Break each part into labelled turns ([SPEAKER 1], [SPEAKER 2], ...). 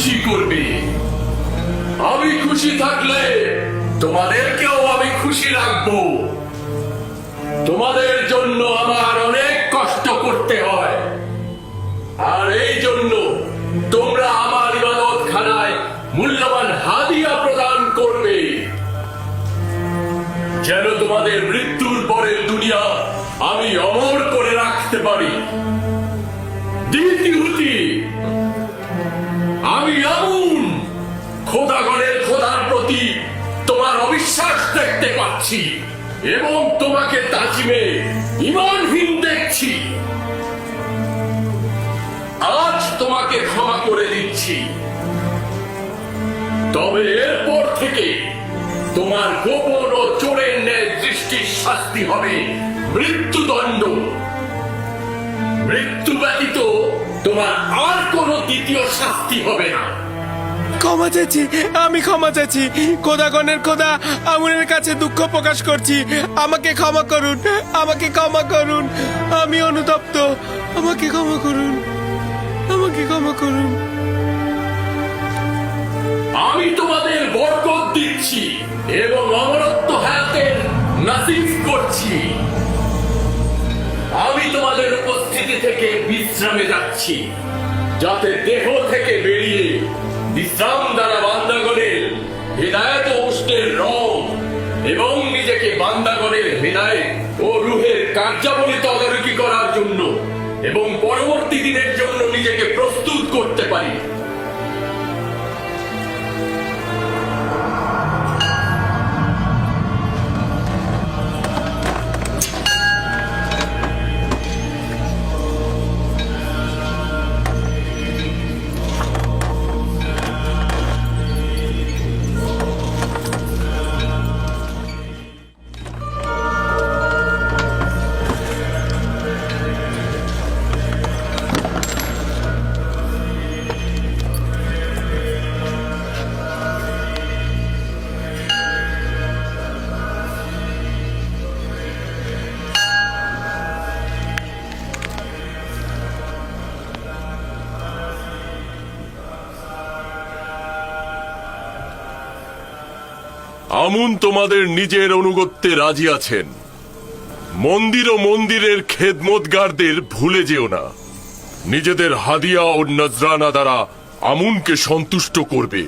[SPEAKER 1] খুশি করবে। আমি খুশি থাকলে তোমাদেরকেও আমি খুশি রাখবো। তোমাদের জন্য আমার অনেক কষ্ট করতে হয়, আর এই জন্য তোমরা আমার ইবাদতখানায় মূল্যবান হাদিয়া প্রদান করবে, যেন তোমাদের মৃত্যুর পরের দুনিয়া আমি অমর করে রাখতে পারি। দ্বিতীয়টি, আমি আমুন খোদাগণের খোদার প্রতি তোমার অবিশ্বাস দেখতে পাচ্ছি এবং তোমাকে তাজিমে ঈমানহীন দেখছি। আজ তোমাকে ক্ষমা করে দিচ্ছি, তবে এরপর থেকে তোমার গোপন ও চোরের ন্যায় দৃষ্টির শাস্তি হবে মৃত্যুদণ্ড। মৃত্যু ব্যতীত তোমার আর কোনো দ্বিতীয় শাস্তি হবে না।
[SPEAKER 2] ক্ষমা চাইছি, আমি ক্ষমা চাইছি। খোদাগণের খোদা আমুনের কাছে দুঃখ প্রকাশ করছি। আমাকে ক্ষমা করুন, আমাকে ক্ষমা করুন। আমি অনুতপ্ত, আমাকে ক্ষমা করুন, আমাকে ক্ষমা করুন।
[SPEAKER 1] আমি তোমাদের বরকত দিচ্ছি এবং অমরত্ব হায়াতের নাসিব করছি। আমি তোমাদের উপস্থিতি থেকে বিশ্রামে যাচ্ছি, যাতে দেহ থেকে বেরিয়ে বিশ্রাম দ্বারা বান্দাগণের হৃদায়ত উষ্ণের রং এবং নিজেকে বান্দাগণের হৃদয়ে ও রুহের কার্যাবলী তদারকি করার জন্য এবং পরবর্তী দিনের জন্য নিজেকে প্রস্তুত করতে পারি।
[SPEAKER 3] আমুন তোমাদের নিজের অনুগত্যে রাজি আছেন। মন্দির ও মন্দিরের খেদমতগারদের ভুলে যেও না। নিজেদের হাদিয়া ও নজরানা দ্বারা আমুনকে সন্তুষ্ট করবে।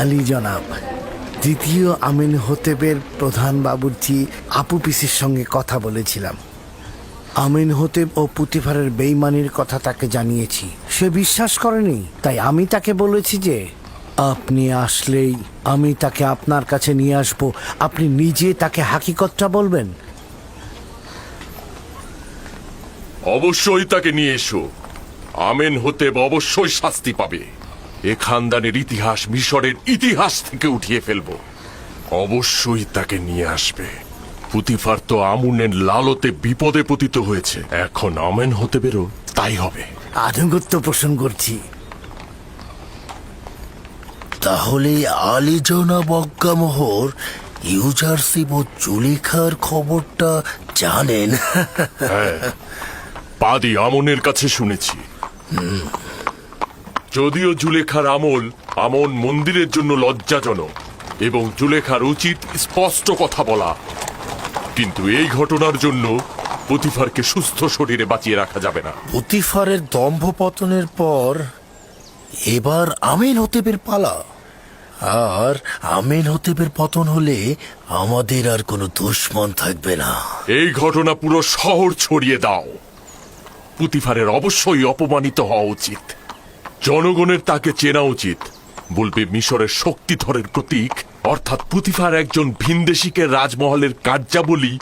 [SPEAKER 4] আলী জনাব, দ্বিতীয় আমিনহোতেবের প্রধান বাবুর্চি আপু পিসির সঙ্গে কথা বলেছিলাম। আমিনহোতেব ও পুতিফারের বেইমানির কথা তাকে জানিয়েছি। সে বিশ্বাস করেনি, তাই আমি তাকে বলেছি যে আপনি আসলেই আমি তাকে আপনার কাছে নিয়ে আসব। আপনি নিজে তাকে হাকিকতটা বলবেন।
[SPEAKER 3] অবশ্যই তাকে নিয়ে এসো। আমেনহোতেব অবশ্যই শাস্তি পাবে। এ খানদানের ইতিহাস মিশরের ইতিহাস থেকে উঠিয়ে ফেলবো। অবশ্যই তাকে নিয়ে আসবে। পুতিফার তো আমুনের লালতে বিপদে পতিত হয়েছে, এখন আমেনহোতেবেরও তাই হবে।
[SPEAKER 4] আনুগত্য পোষণ করছি। তাহলে আলী জনাব অজ্ঞামোহর ইউজারশিপ ও জুলেখার খবরটা জানেন?
[SPEAKER 3] হ্যাঁ, পাদি আমনের কাছে শুনেছি। যদিও জুলেখার আমন মন্দিরের জন্য লজ্জাজনক এবং জুলেখার উচিত স্পষ্ট কথা বলা, কিন্তু এই ঘটনার জন্য পুতিফারকে সুস্থ শরীরে বাঁচিয়ে রাখা যাবে না।
[SPEAKER 4] পুতিফারের দম্ভ পতনের পর এবার আমিনহোতেবের পালা, আর আমিনহোতেবের পতন হলে আমাদের আর কোনো দুশমন থাকবে না।
[SPEAKER 3] এই ঘটনা পুরো শহর ছড়িয়ে দাও। পুতিফারের অবশ্যই অপমানিত হওয়া উচিত। জনগণের তাকে চেনা উচিত। বলবে মিশরের শক্তিধরের প্রতীক, অর্থাৎ পুতিফার একজন ভিনদেশিকে রাজমহলের কার্যাবলী,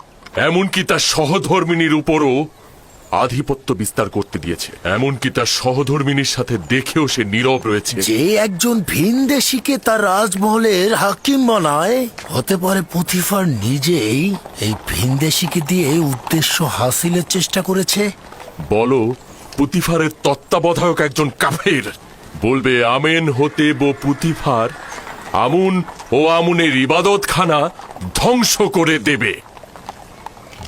[SPEAKER 3] এমনকি তার সহধর্মিনীর উপরও আধিপত্য বিস্তার করতে দিয়েছে। এমনকি তার সহধর্মিনীর সাথে দেখেও সে নীরব রয়েছে।
[SPEAKER 4] যে একজন ভিনদেশিকে তার রাজমহলের হাকিম বানায়, হতে পারে পুতিফার নিজেই এই ভিনদেশিকে দিয়ে উদ্দেশ্য হাসিলের চেষ্টা করেছে।
[SPEAKER 3] বলো পুতিফারের তত্ত্বাবধায়ক একজন কাফের বলবে আমেন হতেব ও পুতিফার আমুন ও আমুনের ইবাদতখানা ধ্বংস করে দেবে,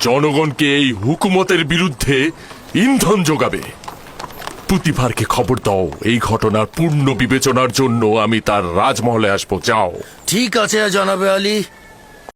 [SPEAKER 3] জনগণকে এই হুকুমতের বিরুদ্ধে ইন্ধন যোগাবে। পুতিফারকে খবর দাও, এই ঘটনার পূর্ণ বিবেচনার জন্য আমি তার রাজমহলে আসবো। যাও।
[SPEAKER 4] ঠিক আছে জনাবে আলী।